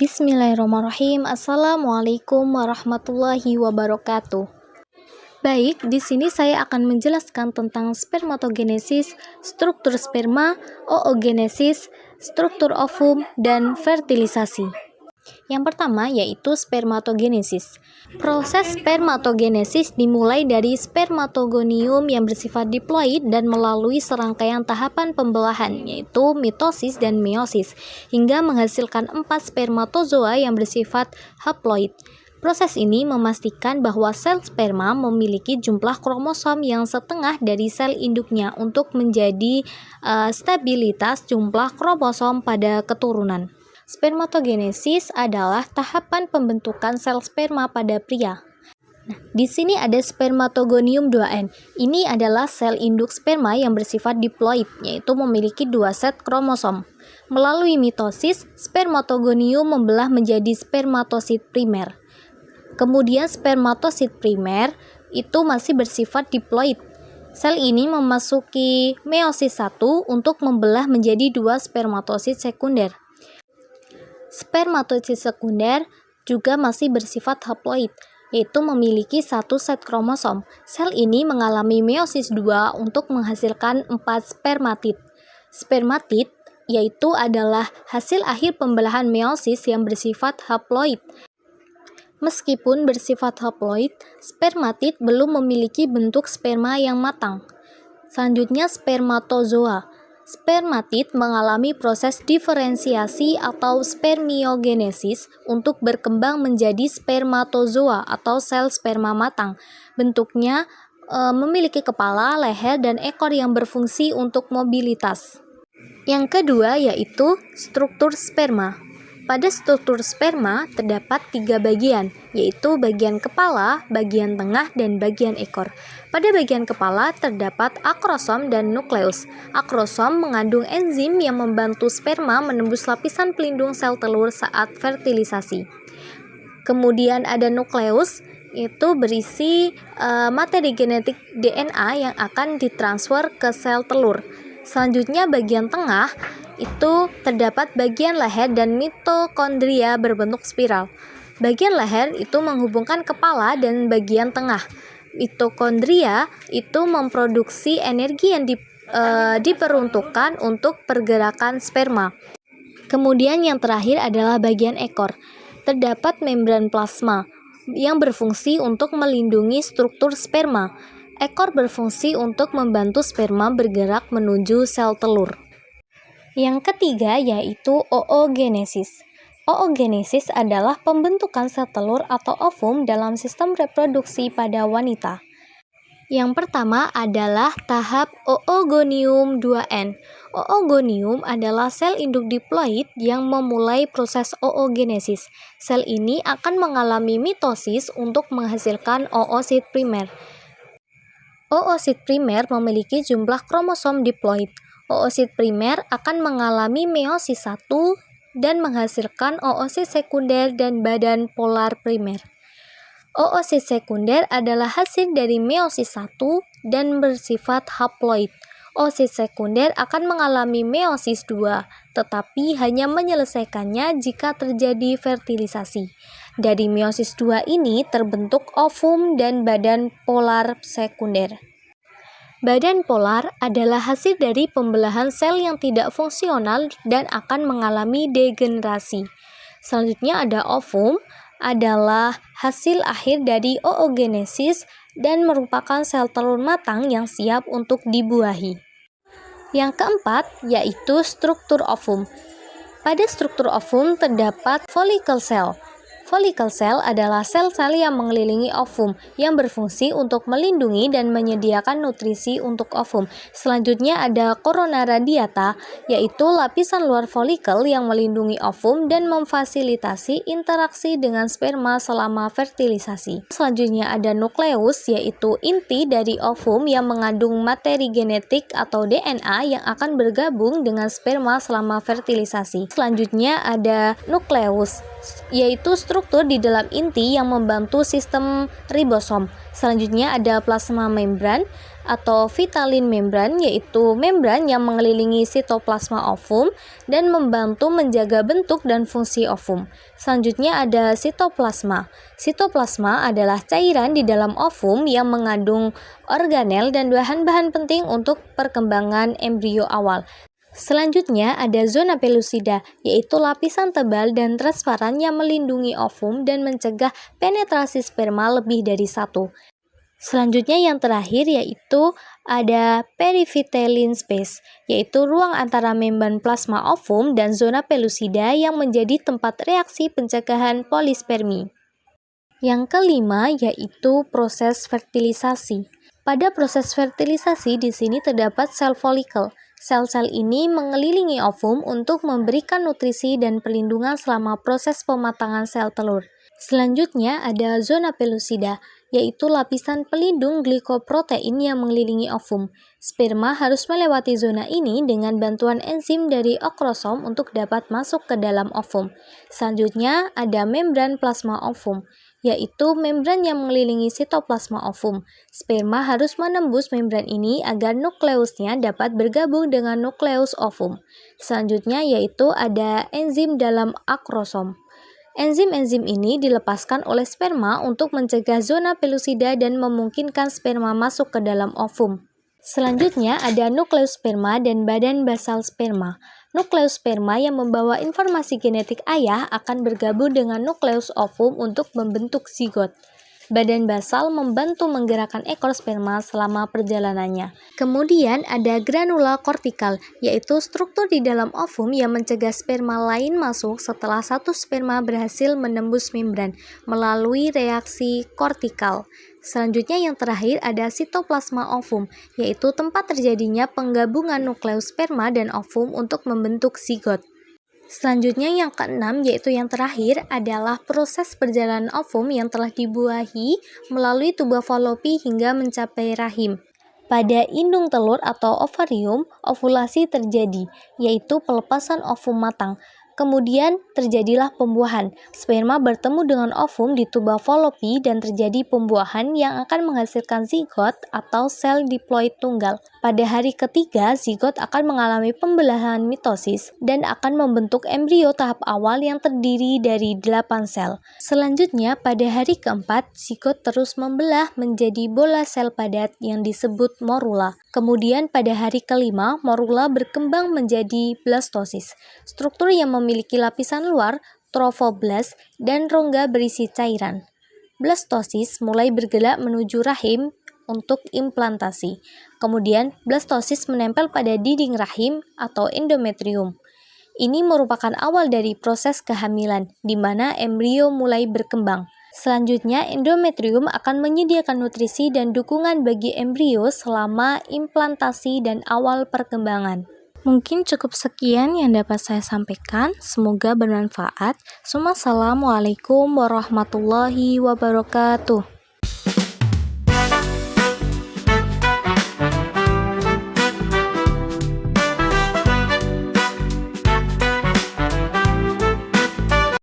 Bismillahirrahmanirrahim. Assalamualaikum warahmatullahi wabarakatuh. Baik, di sini saya akan menjelaskan tentang spermatogenesis, struktur sperma, oogenesis, struktur ovum, dan fertilisasi. Yang pertama yaitu spermatogenesis. Proses spermatogenesis dimulai dari spermatogonium yang bersifat diploid dan melalui serangkaian tahapan pembelahan yaitu mitosis dan meiosis hingga menghasilkan 4 spermatozoa yang bersifat haploid. Proses ini memastikan bahwa sel sperma memiliki jumlah kromosom yang setengah dari sel induknya untuk menjadi stabilitas jumlah kromosom pada keturunan. Spermatogenesis adalah tahapan pembentukan sel sperma pada pria. Nah, di sini ada spermatogonium 2N. Ini adalah sel induk sperma yang bersifat diploid, yaitu memiliki 2 set kromosom. Melalui mitosis, spermatogonium membelah menjadi spermatosit primer. Kemudian spermatosit primer itu masih bersifat diploid. Sel ini memasuki meiosis 1 untuk membelah menjadi 2 spermatosit sekunder. Spermatosit sekunder juga masih bersifat haploid, yaitu memiliki 1 set kromosom. Sel ini mengalami meiosis 2 untuk menghasilkan 4 spermatid. Spermatid yaitu adalah hasil akhir pembelahan meiosis yang bersifat haploid. Meskipun bersifat haploid, spermatid belum memiliki bentuk sperma yang matang. Selanjutnya spermatozoa. Spermatid mengalami proses diferensiasi atau spermiogenesis untuk berkembang menjadi spermatozoa atau sel sperma matang. Bentuknya memiliki kepala, leher, dan ekor yang berfungsi untuk mobilitas. Yang kedua yaitu struktur sperma. Pada struktur sperma terdapat 3 bagian, yaitu bagian kepala, bagian tengah, dan bagian ekor. Pada bagian kepala terdapat akrosom dan nukleus. Akrosom mengandung enzim yang membantu sperma menembus lapisan pelindung sel telur saat fertilisasi. Kemudian ada nukleus, itu berisi materi genetik DNA yang akan ditransfer ke sel telur. Selanjutnya bagian tengah itu terdapat bagian leher dan mitokondria berbentuk spiral. Bagian leher itu menghubungkan kepala dan bagian tengah. Mitokondria itu memproduksi energi yang diperuntukkan untuk pergerakan sperma. Kemudian yang terakhir adalah bagian ekor. Terdapat membran plasma yang berfungsi untuk melindungi struktur sperma. Ekor berfungsi untuk membantu sperma bergerak menuju sel telur. Yang ketiga yaitu oogenesis. Oogenesis adalah pembentukan sel telur atau ovum dalam sistem reproduksi pada wanita. Yang pertama adalah tahap oogonium 2N. Oogonium adalah sel induk diploid yang memulai proses oogenesis. Sel ini akan mengalami mitosis untuk menghasilkan oosit primer. Oosit primer memiliki jumlah kromosom diploid. Oosit primer akan mengalami meiosis 1 dan menghasilkan oosit sekunder dan badan polar primer. Oosit sekunder adalah hasil dari meiosis 1 dan bersifat haploid. Oosit sekunder akan mengalami meiosis 2, tetapi hanya menyelesaikannya jika terjadi fertilisasi. Dari meiosis 2 ini terbentuk ovum dan badan polar sekunder. Badan polar adalah hasil dari pembelahan sel yang tidak fungsional dan akan mengalami degenerasi. Selanjutnya ada ovum, adalah hasil akhir dari oogenesis dan merupakan sel telur matang yang siap untuk dibuahi. Yang keempat yaitu struktur ovum. Pada struktur ovum terdapat follicle cell. Follicle cell adalah sel-sel yang mengelilingi ovum yang berfungsi untuk melindungi dan menyediakan nutrisi untuk ovum. Selanjutnya ada corona radiata, yaitu lapisan luar folikel yang melindungi ovum dan memfasilitasi interaksi dengan sperma selama fertilisasi. Selanjutnya ada nukleus, yaitu inti dari ovum yang mengandung materi genetik atau DNA yang akan bergabung dengan sperma selama fertilisasi. Selanjutnya ada nukleus, yaitu struktur di dalam inti yang membantu sistem ribosom. Selanjutnya ada plasma membran. atau vitalin membran, yaitu membran yang mengelilingi sitoplasma ovum dan membantu menjaga bentuk dan fungsi ovum. Selanjutnya ada sitoplasma. Sitoplasma adalah cairan di dalam ovum yang mengandung organel dan bahan-bahan penting untuk perkembangan embrio awal. Selanjutnya ada zona pelusida, yaitu lapisan tebal dan transparan yang melindungi ovum dan mencegah penetrasi sperma lebih dari satu. Selanjutnya yang terakhir yaitu ada perivitelin space, yaitu ruang antara membran plasma ovum dan zona pelusida yang menjadi tempat reaksi pencegahan polispermi. Yang kelima yaitu proses fertilisasi. Pada proses fertilisasi di sini terdapat sel folikel. Sel-sel ini mengelilingi ovum untuk memberikan nutrisi dan perlindungan selama proses pematangan sel telur. Selanjutnya ada zona pelusida, yaitu lapisan pelindung glikoprotein yang mengelilingi ovum. Sperma harus melewati zona ini dengan bantuan enzim dari okrosom untuk dapat masuk ke dalam ovum. Selanjutnya ada membran plasma ovum, yaitu membran yang mengelilingi sitoplasma ovum. Sperma harus menembus membran ini agar nukleusnya dapat bergabung dengan nukleus ovum. Selanjutnya yaitu ada enzim dalam akrosom. Enzim-enzim ini dilepaskan oleh sperma untuk mencegah zona pelusida dan memungkinkan sperma masuk ke dalam ovum. Selanjutnya ada nukleus sperma dan badan basal sperma. Nukleus sperma yang membawa informasi genetik ayah akan bergabung dengan nukleus ovum untuk membentuk zigot. Badan basal membantu menggerakkan ekor sperma selama perjalanannya. Kemudian ada granula kortikal, yaitu struktur di dalam ovum yang mencegah sperma lain masuk setelah satu sperma berhasil menembus membran melalui reaksi kortikal. Selanjutnya yang terakhir ada sitoplasma ovum, yaitu tempat terjadinya penggabungan nukleus sperma dan ovum untuk membentuk zigot. Selanjutnya yang keenam yaitu yang terakhir adalah proses perjalanan ovum yang telah dibuahi melalui tuba falopi hingga mencapai rahim. Pada indung telur atau ovarium, ovulasi terjadi, yaitu pelepasan ovum matang. Kemudian terjadilah pembuahan. Sperma bertemu dengan ovum di tuba falopi dan terjadi pembuahan yang akan menghasilkan zigot atau sel diploid tunggal. Pada hari ketiga, zigot akan mengalami pembelahan mitosis dan akan membentuk embrio tahap awal yang terdiri dari 8 sel. Selanjutnya, pada hari keempat, zigot terus membelah menjadi bola sel padat yang disebut morula. Kemudian pada hari kelima, morula berkembang menjadi blastosis. Struktur yang memiliki lapisan luar, trofoblast, dan rongga berisi cairan. Blastosis mulai bergerak menuju rahim untuk implantasi. Kemudian, blastosis menempel pada dinding rahim atau endometrium. Ini merupakan awal dari proses kehamilan, di mana embrio mulai berkembang. Selanjutnya, endometrium akan menyediakan nutrisi dan dukungan bagi embrio selama implantasi dan awal perkembangan. Mungkin cukup sekian yang dapat saya sampaikan. Semoga bermanfaat. Wassalamualaikum warahmatullahi wabarakatuh.